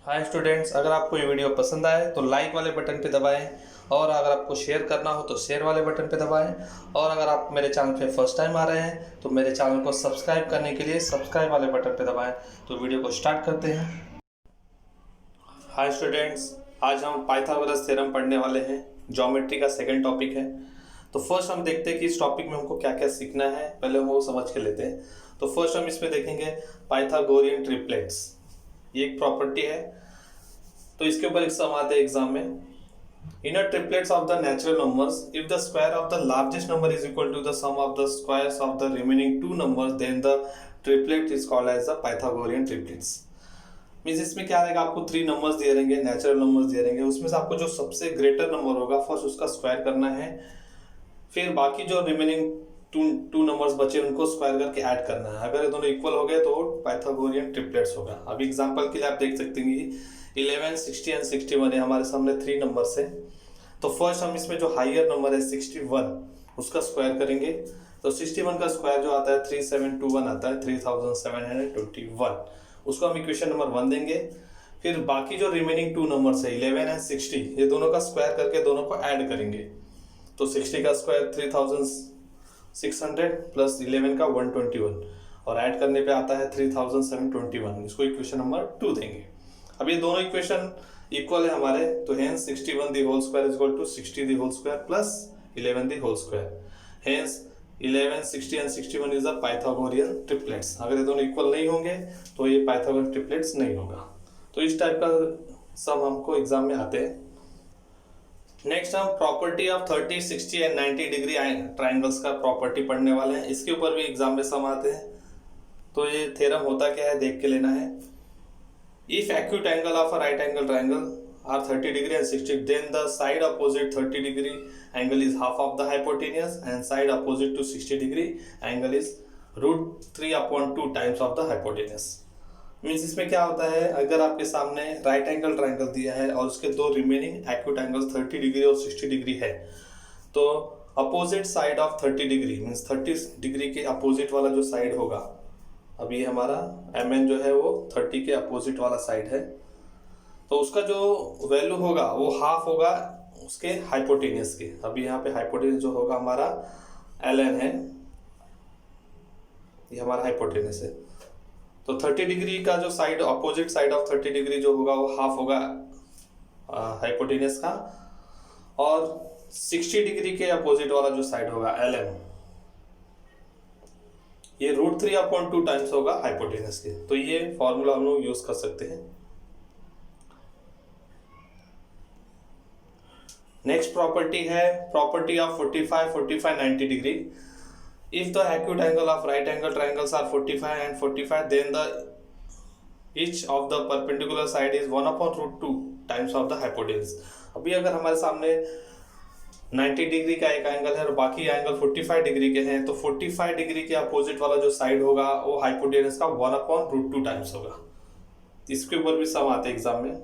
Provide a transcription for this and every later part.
Hi students, अगर आपको ये वीडियो पसंद आए तो लाइक वाले बटन पे दबाएं और अगर आपको शेयर करना हो तो शेयर वाले बटन पे दबाएं और अगर आप मेरे चैनल पे फर्स्ट टाइम आ रहे हैं तो मेरे चैनल को सब्सक्राइब करने के लिए सब्सक्राइब वाले बटन पे दबाएं। तो वीडियो को स्टार्ट करते हैं। हाय स्टूडेंट्स, आज हम पाइथागोरस थ्योरम पढ़ने वाले हैं। ज्योमेट्री का सेकंड टॉपिक है। तो फर्स्ट हम देखते हैं कि इस टॉपिक में हमको क्या क्या सीखना है, पहले हम वो समझ के लेते हैं। तो फर्स्ट हम इसमें देखेंगे पाइथागोरियन ट्रिपलेट्स। ये एक प्रॉपर्टी है, तो इसके ऊपर एक सम आते हैं एग्जाम में। Inner triplets of the natural numbers, if the square of the largest number is equal to the sum of the squares of the remaining two numbers, then the triplet is called as the Pythagorean triplets. Means इसमें क्या रहेगा, आपको 3 numbers दिए रहेंगे, natural numbers दिए रहेंगे, उसमें से आपको जो सबसे ग्रेटर नंबर होगा फर्स्ट उसका स्क्वायर करना है, फिर बाकी जो रिमेनिंग टू नंबर्स बचे उनको स्क्वायर करके ऐड करना है। अगर ये दोनों इक्वल हो गए तो पाइथागोरियन ट्रिपलेट्स होगा। अब एग्जांपल के लिए आप देख सकते हैं कि 11, 60 एंड 61 है, हमारे सामने 3 नंबर्स है। तो फर्स्ट हम इसमें जो हायर नंबर है 61 उसका स्क्वायर करेंगे। तो 61 का स्क्वायर जो आता है 3721 आता है, 3721। उसको हम इक्वेशन नंबर 1 देंगे। फिर बाकी जो रिमेनिंग 2 नंबर्स है 11 एंड 60, ये दोनों का स्क्वायर करके दोनों को ऐड करेंगे। तो 60 का स्क्वायर 3600 प्लस 11 का 121 और ऐड करने पे आता है 3721। इसको इक्वेशन नंबर 2 देंगे। अब ये दोनों इक्वेशन इक्वल है हमारे, तो hence 61 the whole square is equal to 60 the whole square plus 11 the whole square. Hence 11, 60 and 61 is the Pythagorean triplets. अगर ये दोनों इक्वल नहीं होंगे तो ये पाइथागोरियन ट्रिपलेट्स नहीं होगा। तो इस टाइप का सम हमको एग्जाम में आते हैं। नेक्स्ट हम property of 30, 60 and 90 degree triangles का प्रॉपर्टी पढ़ने वाले हैं। इसके ऊपर भी एग्जाम में सम आते हैं। तो ये थ्योरम होता क्या है देख के लेना है। If acute angle of a right angle triangle are 30 degree and 60, then the side opposite 30 degree angle is half of the hypotenuse and side opposite to 60 degree angle is √3/2 times of the hypotenuse। Means इसमें क्या होता है, अगर आपके सामने right angle triangle दिया है और उसके दो रिमेनिंग एक्यूट एंगल्स 30 डिग्री और 60 डिग्री है, तो opposite side of 30 degree means 30 degree के अपोजिट वाला जो साइड होगा, अभी हमारा MN जो है वो 30 के अपोजिट वाला साइड है, तो उसका जो वैल्यू होगा वो हाफ होगा उसके हाइपोटेनियस के। अभी यहाँ पे हाइपोटेनियस जो होगा हमारा LN है, ये हमारा हाइपोटेनियस है। तो 30 डिग्री का जो side opposite side of 30 degree जो होगा वो हाफ होगा हाइपोटेनियस का, और 60 डिग्री के अपोजिट वाला जो साइड होगा LM, ये √3/2 टाइम्स होगा हाइपोटेनियस के। तो ये फॉर्मूला हम लोग यूज कर सकते हैं। नेक्स्ट प्रॉपर्टी है property of 45, 45, 90 degree. If the acute angle of right angle triangles are 45 and 45, then the each of the perpendicular side is 1/√2 times of the hypotenuse। अभी अगर हमारे सामने 90 डिग्री का एक एंगल है और बाकी एंगल 45 डिग्री के हैं, तो 45 डिग्री के अपोजिट वाला जो साइड होगा वो हाइपोटेनस का 1/√2 टाइम्स होगा। इसके ऊपर भी सम आते हैं एग्जाम में।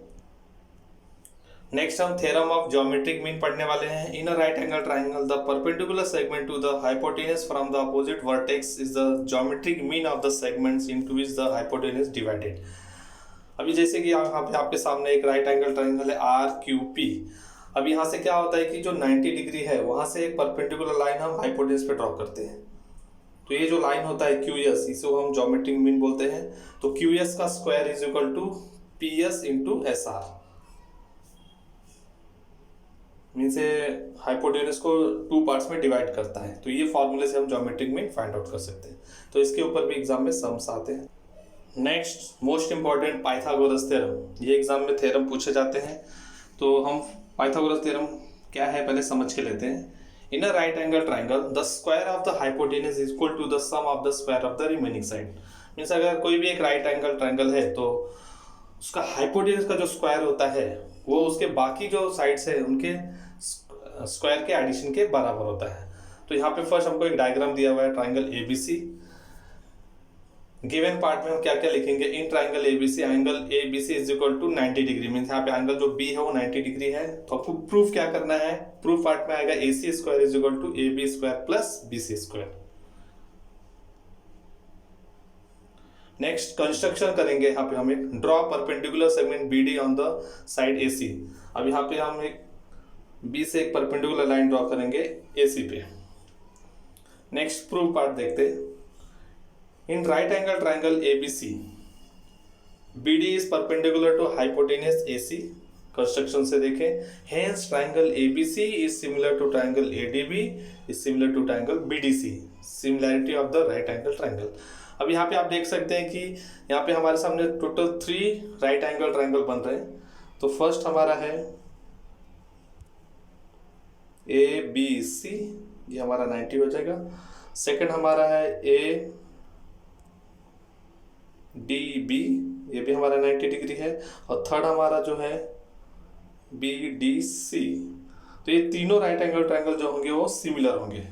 नेक्स्ट हम थ्योरम ऑफ ज्योमेट्रिक मीन पढ़ने वाले हैं। In a right angle triangle the perpendicular segment to the hypotenuse from the opposite vertex is the geometric mean of the segments into which the hypotenuse divided. अभी जैसे कि यहाँ पे आपके सामने एक राइट एंगल ट्राइंगल है RQP। अब यहाँ से क्या होता है कि जो 90 डिग्री है वहां से एक परपेंडिकुलर लाइन हम हाइपोटेनस पे ड्रॉ करते हैं। तो ये जो लाइन होता है QS, इसे हम ज्योमेट्रिक मीन बोलते हैं। तो QS का square is equal to PS into SR। Means hypotenuse को 2 पार्ट्स में डिवाइड करता है। तो ये फॉर्मूले से हम ज्योमेट्रिक मीन फाइंड आउट कर सकते हैं। तो इसके ऊपर भी एग्जाम में सम्स आते हैं। Next most important Pythagoras theorem. ये एग्जाम में थ्योरम पूछे जाते हैं। तो हम पाइथागोरस थ्योरम क्या है पहले समझ के लेते हैं। In a right angle triangle the square of the hypotenuse is equal to the sum of the square of the remaining side. Means अगर कोई भी एक राइट एंगल ट्राइंगल है तो उसका हाइपोटेनस का जो स्क्वायर होता है वो उसके बाकी जो साइड्स है उनके स्क्वायर के एडिशन के बराबर होता है। तो यहाँ पे फर्स्ट हमको एक डायग्राम दिया हुआ है ट्राइंगल ABC। गिवन पार्ट में हम क्या क्या लिखेंगे, in triangle ABC angle ABC is equal to 90 degree. Means यहाँ पे एंगल जो B है वो 90 डिग्री है। तो आपको प्रूफ क्या करना है, प्रूफ पार्ट में आएगा AC square is equal to AB square plus BC square. Next construction करेंगे, यहाँ पे हम एक draw perpendicular segment B D on the side A C. अब यहाँ पे हम एक बी से एक परपेंडिकुलर लाइन ड्रॉ करेंगे ए सी पे। नेक्स्ट प्रूफ पार्ट देखते हैं। In right angle triangle A B C B D is perpendicular to hypotenuse A C. Construction से देखें, hence triangle A B C is similar to triangle A D B is similar to triangle B D C. Similarity of the right angle triangle. अब यहाँ पे आप देख सकते हैं कि यहाँ पे हमारे सामने टोटल 3 राइट एंगल ट्राइंगल बन रहे हैं। तो फर्स्ट हमारा है ए बी सी, ये हमारा 90 हो जाएगा। सेकंड हमारा है ए डी बी, ये भी हमारा 90 डिग्री है। और थर्ड हमारा जो है बी डी सी। तो ये तीनों राइट एंगल ट्राइंगल जो होंगे वो सिमिलर होंगे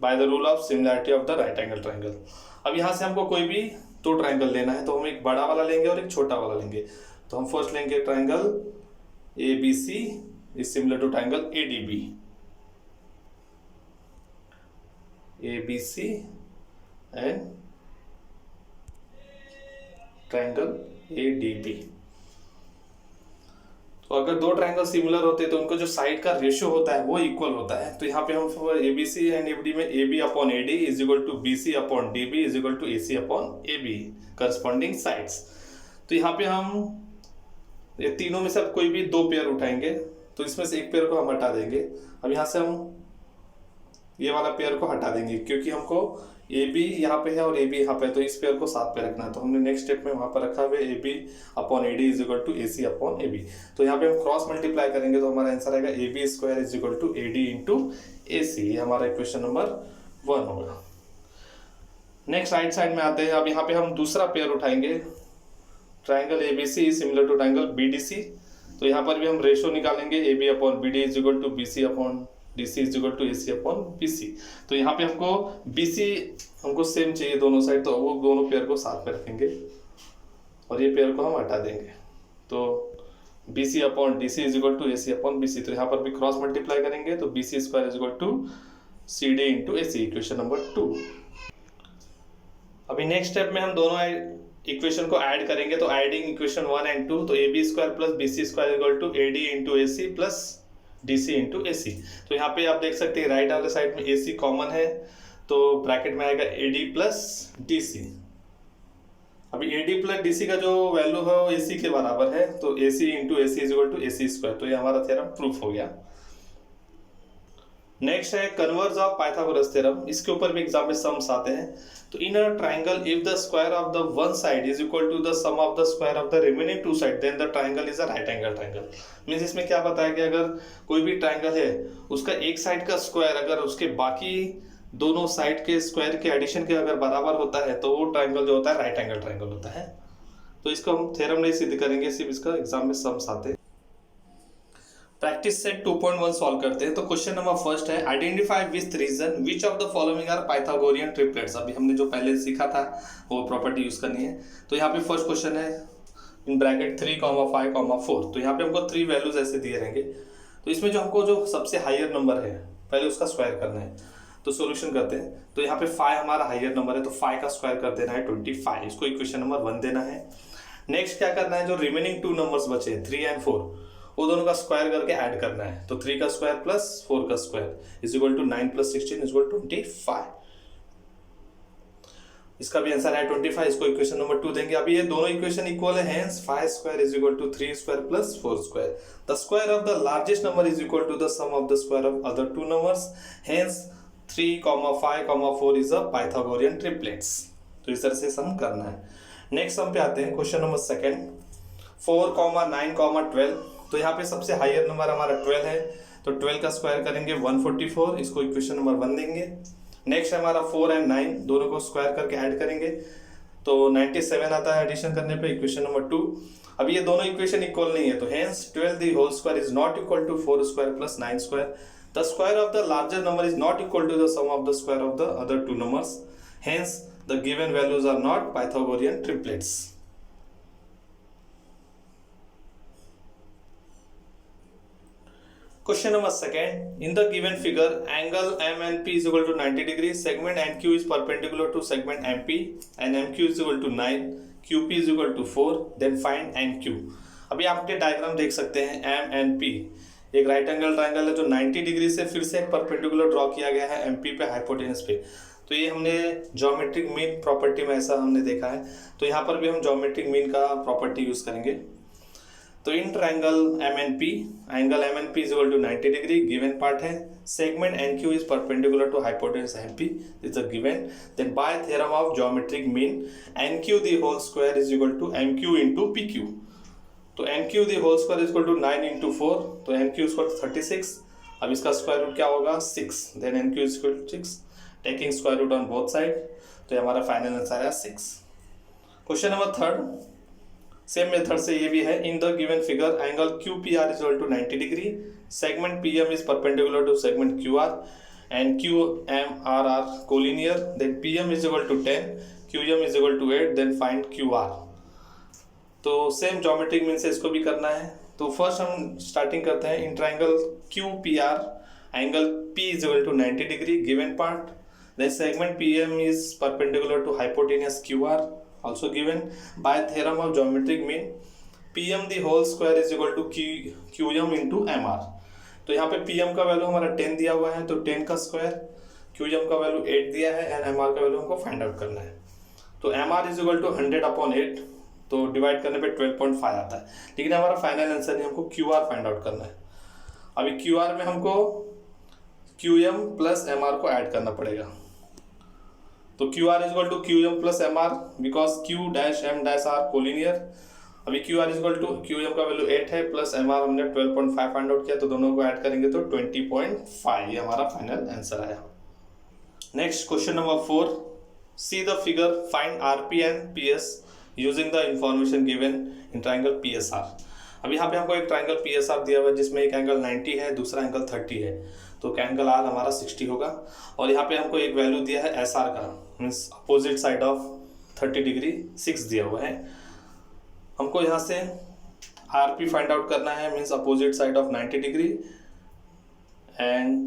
by the rule of similarity of the right angle triangle. अब यहाँ से हमको कोई भी 2 ट्राइंगल लेना है, तो हम एक बड़ा वाला लेंगे और एक छोटा वाला लेंगे। तो हम फर्स्ट लेंगे triangle A B C is similar to triangle A D B. A B C and triangle A D B. तो अगर 2 ट्राइंगल सिमिलर होते हैं तो उनको जो साइड का रेशियो होता है वो इक्वल होता है। तो यहाँ पे हम A B C and AB में A B upon A D is equal to B C upon D B is equal to A C upon A B corresponding sides. तो यहाँ पे हम ये तीनों में से अब कोई भी 2 पेयर उठाएंगे, तो इसमें से एक पेयर को हम हटा देंगे। अब यहाँ से हम ये वाला पेयर को हटा देंगे क्योंकि हमको ए बी यहाँ पे है और ए बी यहाँ पे है, तो इस पेयर को साथ पे रखना है। तो हमने नेक्स्ट स्टेप में वहां पर रखा हुआ A B upon A D is equal to A C upon A B. तो यहाँ पे हम क्रॉस मल्टीप्लाई करेंगे तो हमारा आंसर आएगा A B square is equal to A D into A C. ये हमारा इक्वेशन नंबर 1 होगा। नेक्स्ट राइट साइड में आते हैं। अब यहाँ पे हम दूसरा पेयर उठाएंगे, triangle A B C is similar to triangle B D C. तो यहाँ पर भी हम रेशियो निकालेंगे, A B upon B D is equal to B C upon D C is equal to A C upon B C. तो यहाँ पे हमको बी सी हमको सेम चाहिए दोनों साइड, तो वो दोनों पेयर को साथ में रखेंगे और ये पेयर को हम हटा देंगे। तो B C upon D C is equal to A C upon B C. तो यहाँ पर भी क्रॉस मल्टीप्लाई करेंगे तो B C square is equal to C D into A C, equation number 2। अभी नेक्स्ट स्टेप में हम दोनों इक्वेशन को ऐड करेंगे। तो एडिंग इक्वेशन 1 एंड 2, तो A B square plus B C square equal to A D into A C plus D C into A C. तो यहाँ पे आप देख सकते हैं राइट वाले साइड में ए सी कॉमन है, तो ब्रैकेट में आएगा A D plus D C. अभी A D plus D C का जो वैल्यू है वो ए सी के बराबर है, तो A C into A C is equal to A C square. तो ये हमारा थ्योरम प्रूफ हो गया। नेक्स्ट है कन्वर्ज ऑफ पाइथागोरस थ्योरम। इसके ऊपर भी एग्जाम में सम्स आते हैं। तो in a triangle if the square of the one side is equal to the sum of the square of the remaining 2 side then the triangle is a right angle triangle. Means इसमें क्या बताया कि अगर कोई भी triangle है उसका एक साइड का स्क्वायर अगर उसके बाकी दोनों साइड के स्क्वायर के एडिशन के अगर बराबर होता है तो वो ट्राइंगल जो होता है राइट एंगल ट्राइंगल होता है। तो इसको हम थ्योरम नहीं सिद्ध करेंगे, सिर्फ इसका एग्जाम में सम्स आते हैं। प्रैक्टिस सेट 2.1 सॉल्व करते हैं। तो क्वेश्चन नंबर फर्स्ट है identify with reason which of the following are Pythagorean triplets. अभी हमने जो पहले सीखा था वो प्रॉपर्टी यूज करनी है। तो यहाँ पे फर्स्ट क्वेश्चन है इन ब्रैकेट 3, 5, 4। तो यहाँ पे हमको 3 वैल्यूज ऐसे दिए रहेंगे। तो इसमें जो हमको जो सबसे हायर नंबर है पहले उसका स्क्वायर करना है। तो सॉल्यूशन करते हैं। तो यहाँ पे 5 हमारा हायर नंबर है, तो 5 का स्क्वायर कर देना है 25। इसको इक्वेशन नंबर 1 देना है। नेक्स्ट क्या करना है, जो रिमेनिंग 2 नंबर्स बचे 3 एंड 4 वो दोनों का स्क्वायर करके ऐड करना है। तो 3 का स्क्वायर प्लस 4 का square is equal to 9 plus 16 is equal to 25। इसका भी आंसर है 25। इसको इक्वेशन नंबर 2 देंगे। अभी ये दोनों इक्वेशन इक्वल है, hence 5 square is equal to 3 square plus 4 square. The square of the largest number is equal to the sum of the square of other 2 numbers, hence 3, 5, 4 is a Pythagorean triplets. तो इस तरह से सम करना है। Next sum पे आते हैं। Question number second 4, 9, 12। तो यहाँ पे सबसे हायर नंबर हमारा 12 है, तो 12 का स्क्वायर करेंगे 144। इसको इक्वेशन नंबर 1 देंगे। नेक्स्ट हमारा 4 एंड 9 दोनों को स्क्वायर करके ऐड करेंगे तो 97 आता है एडिशन करने पे, इक्वेशन नंबर 2। अब ये दोनों इक्वेशन इक्वल नहीं है, तो hence 12 the whole square is not equal to 4 square plus 9 square. The square of the larger number is not equal to the sum of the square of the other 2 numbers, hence the given values are not Pythagorean triplets. Question number second. In the given figure, angle MNP is equal to 90 degree. Segment NQ is perpendicular to segment MP, and MQ is equal to 9. QP is equal to 4. Then find NQ. अभी आपके diagram देख सकते हैं MNP एक right angle triangle है जो 90 degree से फिर से एक परपेंडिकुलर ड्रॉ किया गया है MP पे हाइपोटेनस पे। तो ये हमने ज्योमेट्रिक मीन प्रॉपर्टी में ऐसा हमने देखा है, तो यहाँ पर भी हम ज्योमेट्रिक मीन का प्रॉपर्टी यूज करेंगे। तो in triangle MNP, angle MNP is equal to 90 degree, given part है। Segment NQ is perpendicular to hypotenuse MP, is a given. Then by theorem of geometric mean NQ the whole square is equal to MQ into PQ। तो NQ the whole square is equal to 9 into 4, तो NQ is equal to 36। अब इसका square root क्या होगा 6, then NQ is equal to 6, taking square root on both side, तो ये हमारा final answer आया 6। Question number third, same method से ये भी है। In the given figure angle QPR is equal to 90 degree, segment PM is perpendicular to segment QR and QMR are collinear, then PM is equal to 10, QM is equal to 8, then find QR। तो same geometric mean से इसको भी करना है। तो first हम starting करते हैं। In triangle QPR angle P is equal to 90 degree, given part, then segment PM is perpendicular to hypotenuse QR, also given by theorem of geometric mean PM the whole square is equal to QM into MR। तो यहाँ पे PM का value हमारा 10 दिया हुआ है, तो 10 का स्क्वायर, QM का वैल्यू 8 दिया है एंड MR का वैल्यू हमको फाइंड आउट करना है। तो MR इज इक्वल टू 100/8, तो डिवाइड करने पे 12.5 आता है, लेकिन हमारा फाइनल आंसर नहीं, हमको QR फाइंड आउट करना है। अभी QR में हमको QM प्लस MR को ऐड करना पड़ेगा। तो QR is equal to QM plus MR because Q dash M dash R collinear. अभी QR is equal to QM का वैल्यू 8 है प्लस MR हमने 12.5 फाइंड आउट किया, तो दोनों को ऐड करेंगे तो 20.5, ये हमारा फाइनल आंसर आया। Next question number 4, see the figure, find RP and PS using the information given in triangle PSR। अब यहाँ पे हमको एक ट्राइंगल PSR दिया हुआ है जिसमें एक एंगल 90 है, दूसरा एंगल 30 है, तो एंगल R हमारा 60 होगा। और यहाँ पे हमको एक वैल्यू दिया है SR का, means opposite side of 30 degree 6 दिया हुआ है। हमको यहाँ से RP फाइंड आउट करना है, means opposite side of 90 degree, and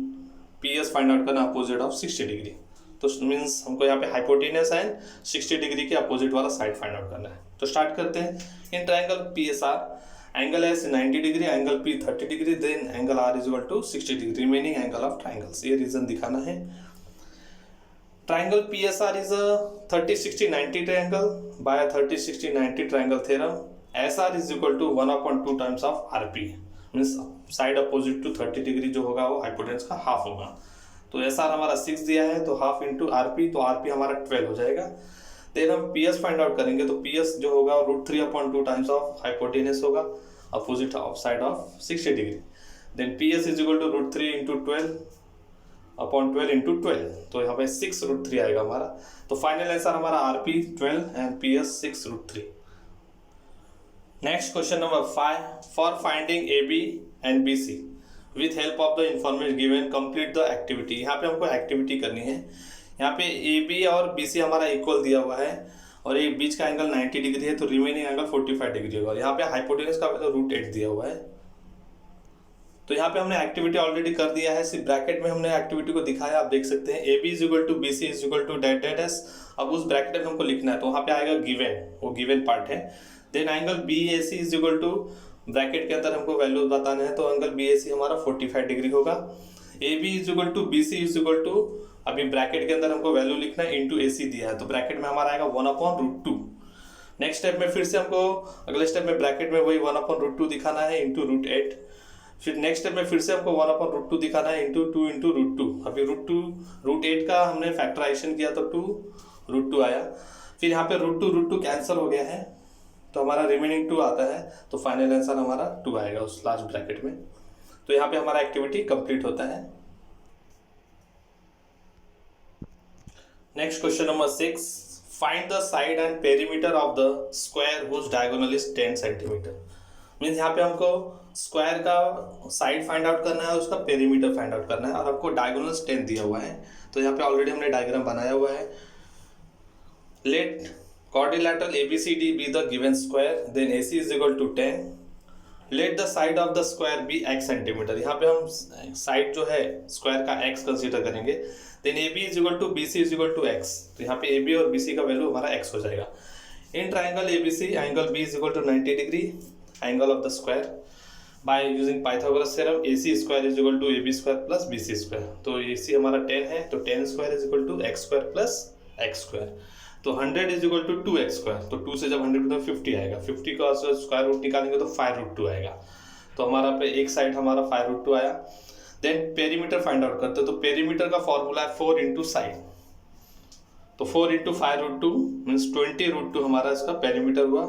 PS find out करना अपोजिट ऑफ 60 डिग्री। तो मीन्स हमको यहाँ पे हाइपोटेनस एंड 60 डिग्री के अपोजिट वाला साइड फाइंड आउट करना है। तो स्टार्ट करते हैं। इन ट्राइंगल PSR एंगल है 90 degree, angle P 30 degree, then angle R is equal to 60 degree, remaining angle of triangles, ये रीजन दिखाना है। Triangle PSR is a 30-60-90 triangle by 30-60-90 triangle theorem. SR is equal to 1/2 times of RP, means side opposite to 30 degree जो होगा वो hypotenuse का half होगा। तो SR हमारा 6 दिया है, तो हाफ इंटू RP, तो RP हमारा 12 हो जाएगा। देन हम PS फाइंड आउट करेंगे, तो PS जो होगा √3/2 टाइम्स ऑफ हाइपोटेनस होगा opposite of side of 60 degree. Then PS is equal to √3 into 12/12 into 12, तो यहाँ पे 6√3 आएगा हमारा। तो फाइनल आंसर हमारा RP 12 and PS 6√3। Next question number 5, for finding AB and BC with help of the information given complete the activity. यहाँ पे हमको एक्टिविटी करनी है। यहाँ पे AB और BC हमारा इक्वल दिया हुआ है और एक बीच का एंगल 90 डिग्री है, तो रिमेनिंग एंगल 45 डिग्री होगा। यहाँ पे हाइपोटेनस का वैल्यू √8 दिया हुआ है। तो यहाँ पे हमने एक्टिविटी ऑलरेडी कर दिया है, सिर्फ ब्रैकेट में हमने एक्टिविटी को दिखाया, आप देख सकते हैं। AB is equal to BC is equal to date S. अब उस ब्रैकेट में हमको लिखना है, तो वहाँ पे आएगा गिवन, वो गिवन पार्ट है। Then angle BAC is equal to, bracket के अंदर हमको वैल्यू बताना है, तो एंगल BAC हमारा 45 डिग्री होगा। AB is equal to BC is equal to, अभी ब्रैकेट के अंदर हमको वैल्यू लिखना है, इंटू AC दिया है, तो ब्रैकेट में हमारा आएगा 1/√2। नेक्स्ट स्टेप में फिर से हमको अगले स्टेप में ब्रैकेट में वही 1/√2 दिखाना है इंटू √8। फिर नेक्स्ट स्टेप में फिर से हमको 1/√2 दिखाना है इंटू 2 इंटू √2। अभी √8 का हमने फैक्टराइजेशन किया तो 2√2 आया। फिर यहाँ पे √2 कैंसिल हो गया है, तो हमारा रिमेनिंग 2 आता है, तो फाइनल आंसर हमारा 2 आएगा उस लास्ट ब्रैकेट में। तो यहाँ पे हमारा एक्टिविटी कंप्लीट होता है। Next question number 6, find the side and perimeter of the square whose diagonal is 10 centimetre. Means यहाँ पे हमको स्क्वायर का साइड फाइंड आउट करना है, उसका पेरीमीटर फाइंड आउट करना है, और हमको डायगोनल 10 दिया हुआ है। तो यहाँ पे ऑलरेडी हमने डायग्राम बनाया हुआ है। Let quadrilateral ABCD be the given square, then AC is equal to 10, let the side of the square be x centimetre. यहाँ पे हम साइड जो है स्क्वायर का x कंसीडर करेंगे। Then A B is equal to B C is equal to x, तो यहाँ पे ए बी और बी सी का वैल्यू हमारा x हो जाएगा। In triangle A B C angle B is equal to 90 degree angle of the square by using Pythagoras theorem A C square is equal to A B square plus B C square. तो A C हमारा 10 है, तो 10 square is equal to x square plus x square. तो 100 is equal to 2x square, तो 2 से जब 100 तो 50 आएगा, 50 का स्क्वायर रूट निकालेंगे तो 5√2 आएगा। तो हमारा पे एक साइड हमारा 5√2 आया। देन पेरीमीटर फाइंड आउट करते हैं, तो पेरीमीटर का फॉर्मूला है 4 इंटू साइड, तो 4 इंटू 5√2 मीन्स 20√2 हमारा इसका पेरीमीटर हुआ।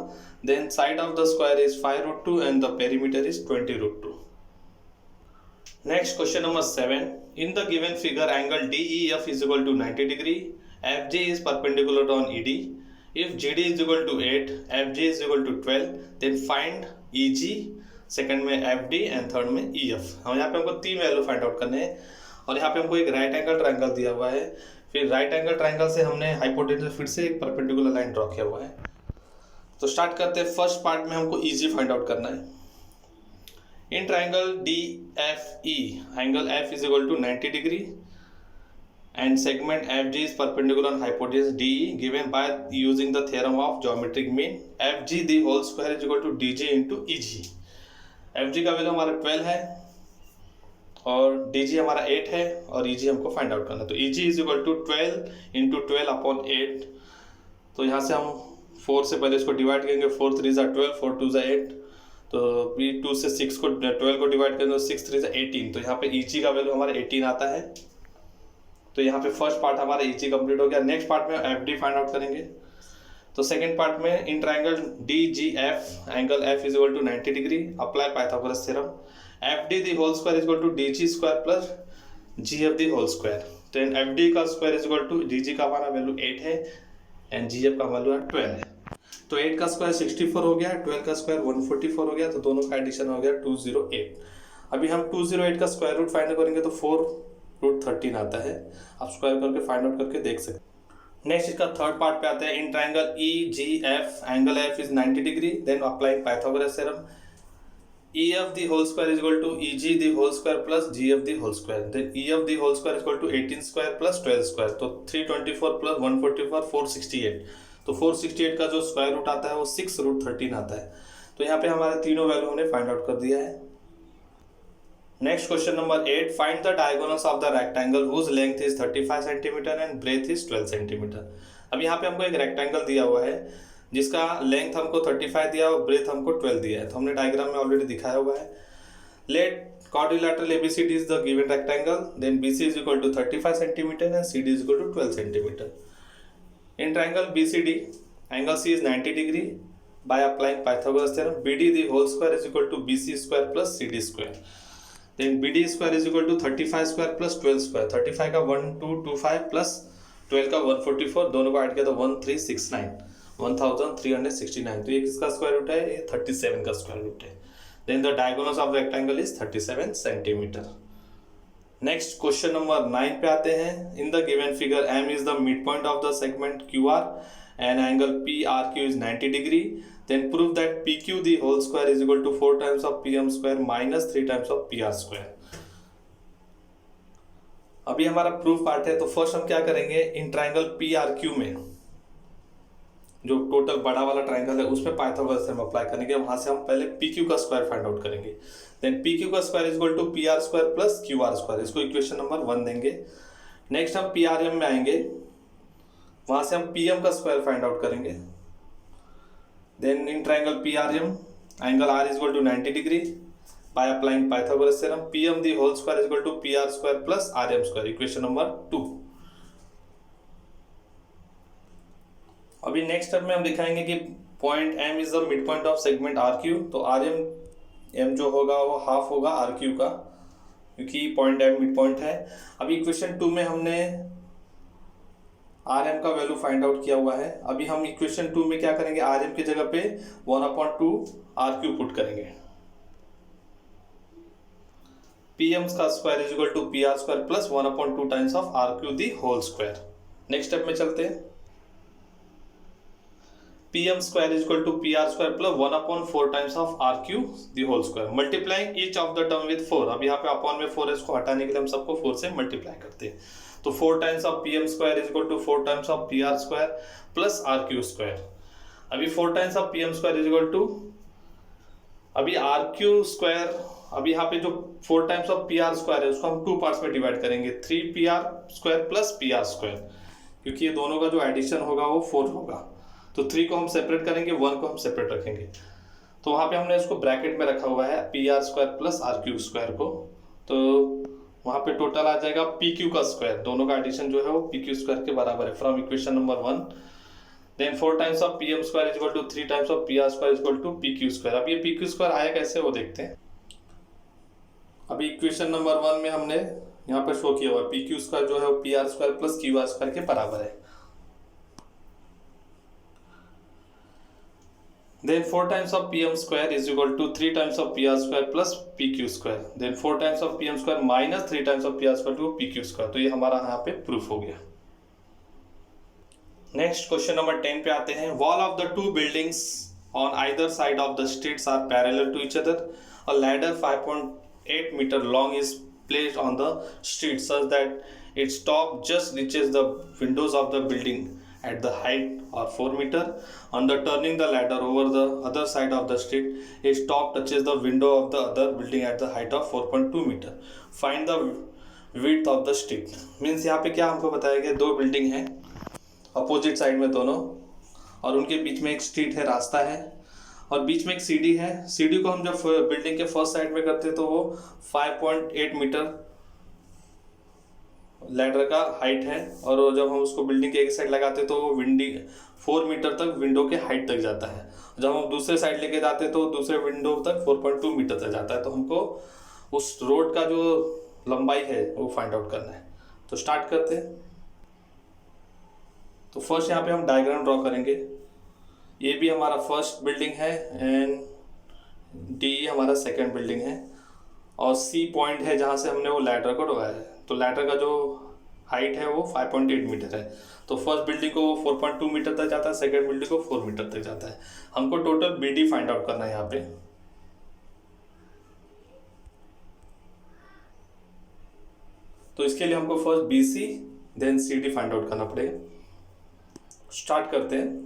Then side of the square is 5√2 and the perimeter is 20√2। Next question number 7, in the given figure angle DEF is equal to 90 degree, FG is perpendicular on ED. If GD is equal to 8, FG is equal to 12, then find EG, second में FD and third में EF। हम यहाँ पे हमको 3 value find out करने हैं और यहाँ पे हमको एक राइट एंगल ट्रायंगल दिया हुआ है। फिर राइट एंगल ट्रायंगल से हमने हाइपोटेन्यूज फिर से एक परपेंडिकुलर लाइन ड्रॉ किया हुआ है। तो स्टार्ट करते हैं। फर्स्ट पार्ट में हमको EG फाइंड आउट करना है। In triangle DFE, angle F is equal to 90 degree and segment FG is perpendicular on hypotenuse DE given by using the theorem of geometric mean, FG the whole square is equal to DG into EG। FG का value हमारा 12 है और DG हमारा 8 है और EG हमको find out करना है। तो EG is equal to 12 into 12 upon 8। तो यहाँ से हम 4 से पहले इसको डिवाइड करेंगे, 4 3 ज़ा 12, 4 2 ज़ा 8, तो भी 2 से 6 को 12 को डिवाइड करेंगे तो 6 3 ज़ा 18। तो यहाँ पे EG का वैल्यू हमारा 18 आता है। तो यहाँ पे फर्स्ट पार्ट हमारा EG कंप्लीट हो गया। नेक्स्ट पार्ट में FD फाइंड आउट करेंगे। तो सेकंड पार्ट में in triangle DGF angle F is equal to 90 degree, apply Pythagoras theorem, FD the whole square is equal to DG square plus GF the whole square. तो इन FD का square is equal to DG का हमारा value 8 है and GF का value 12 है। तो 8 का स्क्वायर 64 हो गया, 12 का स्क्वायर 144 हो गया, तो दोनों का एडिशन हो गया 208। अभी हम 208 का स्क्वायर रूट फाइंड करेंगे तो 4√13 आता है। आप स्क्वायर करके फाइंड आउट करके देख सकते हैं। नेक्स्ट इसका थर्ड पार्ट पे आते हैं। In triangle EGF angle F is 90 degree, then applying Pythagoras theorem, EF the whole square is equal to EG the whole square plus GF the whole square. Then EF the whole square is equal to 18 square plus 12 square, तो 324 plus 144 468। तो 468 का जो square root आता है वो 6√13 आता है। तो यहाँ पे हमारे तीनों वैल्यू हमने फाइंड आउट कर दिया है। Next question number 8, find the diagonals of the rectangle whose length is 35 centimetre and breadth is 12 centimetre. अब यहाँ पे हमको एक रेक्टेंगल दिया हुआ है जिसका लेंथ हमको 35 दिया और ब्रेथ हमको 12 दिया है। तो हमने डायग्राम में ऑलरेडी दिखाया हुआ है। Let quadrilateral ABCD is the given rectangle, then BC is equal to 35 centimeter and CD is equal to 12 centimeter. In triangle BCD, angle C is 90 degree. By applying Pythagoras theorem, BD the whole square is equal to BC square plus CD square. Then BD square is equal to 35 square plus 12 square. 35 का 1225 plus 12 का 144, दोनों को add किया तो 1369, 1369। तो ये किसका square root है? ये 37 का स्क्वायर रूट है। Then the diagonals of rectangle is 37 centimeter. Next question number 9 पे आते हैं। In the given figure, M is the midpoint of the segment QR and angle PRQ is 90 degree. Then prove that PQ the whole square is equal to 4 times of PM square minus 3 times of PR square. अभी हमारा proof part है। तो first हम क्या करेंगे, in triangle PRQ में जो total बड़ा वाला ट्राइंगल है उसमें पाइथागोरस थ्योरम अप्लाई करेंगे। वहां से हम पहले PQ का स्क्वायर फाइंड आउट करेंगे। देन PQ का square is equal to PR square plus QR square, इसको इक्वेशन नंबर 1 देंगे। नेक्स्ट हम PRM में आएंगे, वहां से हम PM का स्क्वायर फाइंड आउट करेंगे। Then in triangle PRM angle R is equal to 90 degree, by applying Pythagoras theorem PM the whole square is equal to PR square plus RM square, equation number 2। अभी next step में हम दिखाएंगे कि point M is the mid point of segment RQ। तो RM जो होगा वो half होगा RQ का, क्योंकि पॉइंट M मिड पॉइंट है। अभी इक्वेशन 2 में हमने RM का वैल्यू फाइंड आउट किया हुआ है। अभी हम इक्वेशन 2 में क्या करेंगे, RM की जगह पे 1/2 RQ पुट करेंगे। PM का square is equal to PR square plus 1/2 times of RQ the whole square. Next step में चलते हैं। PM square is equal to PR square plus 1/4 times of RQ the whole square, multiplying each of the term with 4। अब यहाँ पे upon में 4 है, इसको हटाने के लिए हम सबको 4 से मल्टीप्लाई करते हैं। तो 4 times of PM square is equal to 4 times of PR square plus RQ square. अभी 4 times of PM square is equal to, अभी RQ स्क्वायर, अभी यहाँ पे जो 4 टाइम्स ऑफ PR स्क्वायर है उसको हम 2 पार्ट्स में डिवाइड करेंगे, 3PR square plus PR square, क्योंकि ये दोनों का जो एडिशन होगा वो 4 होगा। तो 3 को हम सेपरेट करेंगे, 1 को हम सेपरेट रखेंगे। तो वहाँ पे हमने इसको ब्रैकेट में रखा हुआ है PR square plus RQ square को, तो वहाँ पे टोटल आ जाएगा PQ का स्क्वायर, दोनों का एडिशन जो है वो PQ स्क्वायर के बराबर है, from equation number 1। Then 4 times of PM square is equal to 3 times of PR square is equal to PQ square. अब ये PQ स्क्वायर आया कैसे वो देखते हैं। अभी इक्वेशन नंबर 1 में हमने यहाँ पे शो किया हुआ है PQ स्क्वायर जो है वो PR square plus QR square के बराबर है। Then 4 times of PM square is equal to 3 times of PR square plus PQ square. Then 4 times of PM square minus 3 times of PR square to PQ square। तो ये हमारा यहाँ पे proof हो गया। नेक्स्ट क्वेश्चन नंबर 10 पे आते हैं। Wall of the two buildings on either side of the streets are parallel to each other. A ladder 5.8 meter long is placed on the street such that its top just reaches the windows of the building at the height or 4 meter. On the turning the ladder over the other side of the street, its top touches the window of the other building at the height of 4.2 meter. Find the width of the street। Means यहाँ पे क्या हमको बताया गया, दो building है opposite side में दोनों, और उनके बीच में एक स्ट्रीट है, रास्ता है, और बीच में एक सीढ़ी है। सीढ़ी को हम जब बिल्डिंग के फर्स्ट साइड में करते तो वो 5.8 मीटर लैडर का हाइट है, और जब हम उसको बिल्डिंग के एक साइड लगाते तो वो 4 मीटर तक विंडो के हाइट तक जाता है। जब हम दूसरे साइड लेके जाते तो दूसरे विंडो तक 4.2 मीटर तक जाता है। तो हमको उस रोड का जो लंबाई है वो फाइंड आउट करना है। तो स्टार्ट करते हैं। तो फर्स्ट यहाँ पे हम डायग्राम ड्रॉ करेंगे। ये भी हमारा फर्स्ट बिल्डिंग है एंड डी हमारा सेकेंड बिल्डिंग है, और सी पॉइंट है जहाँ से हमने वो लैडर को ढोया है। तो लैडर का जो हाइट है वो 5.8 मीटर है। तो फर्स्ट बिल्डिंग को 4.2 मीटर तक जाता है, सेकंड बिल्डिंग को 4 मीटर तक जाता है। हमको टोटल BD फाइंड आउट करना है यहाँ पे। तो इसके लिए हमको first BC then CD find out करना पड़ेगा। स्टार्ट करते हैं।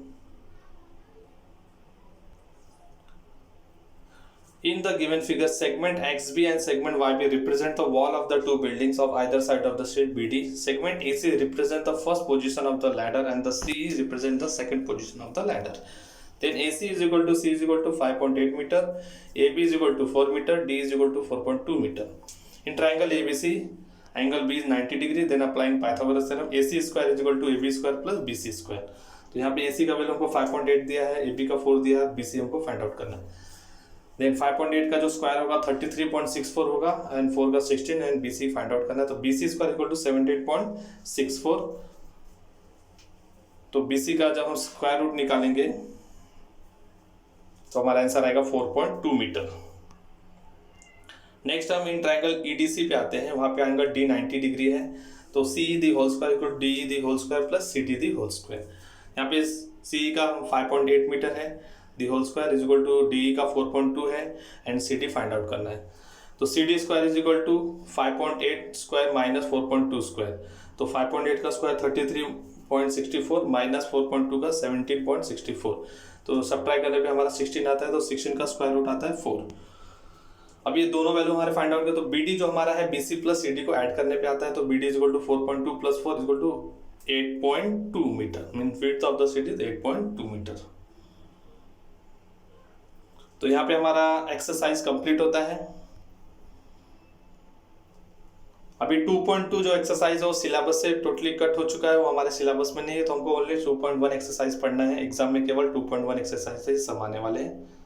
In the given figure, segment XB and segment YB represent the wall of the two buildings of either side of the street BD. Segment AC represent the first position of the ladder and the CE represent the second position of the ladder. Then AC is equal to C is equal to 5.8 meter, AB is equal to 4 meter, D is equal to 4.2 meter. In triangle ABC, angle B is 90 degree. Then applying Pythagoras theorem, AC square is equal to AB square plus BC square. तो यहाँ पे AC का value हमको 5.8 दिया है, AB का 4 दिया है, BC हमको फाइंड आउट करना है। देन 5.8 का जो स्क्वायर होगा 33.64 होगा एंड 4 का 16 एंड BC फाइंड आउट करना है। तो BC स्क्वायर इक्वल टू 78.64। तो BC का जब हम स्क्वायर रूट निकालेंगे तो हमारा आंसर आएगा 4.2 मीटर। नेक्स्ट हम इन ट्रायंगल EDC पे आते हैं। वहाँ पे एंगल D 90 डिग्री है। तो CE the whole square equal to DE the whole square plus CD the whole square. यहाँ पे CE का 5.8 मीटर है, the whole square is equal to DE का 4.2 है एंड CD फाइंड आउट करना है। तो CD square is equal to 5.8 square minus 4.2 square. तो 5.8 का स्क्वायर 33.64 माइनस 4.2 का 17.64। तो सब्ट्रैक्ट करने पे हमारा 16 आता है, तो 16 का स्क्वायर रूट आता है 4। अब ये दोनों वैल्यू हमारे फाइंड आउट करें। तो BD जो हमारा है BC प्लस CD को ऐड करने पे आता है। तो BD is equal to 4.2 plus 4 is equal to 8.2 metre. Mean width of the seat is 8.2 metre. तो यहाँ पे हमारा एक्सरसाइज कंप्लीट होता है। अभी 2.2 जो एक्सरसाइज है वो सिलेबस से टोटली कट हो चुका है, वो हमारे सिलेबस में नहीं है। तो हमको ओनली 2.1 एक्सरसाइज पढ़ना है। एग्जाम में केवल 2.1 एक्सरसाइज से सम आने वाले हैं।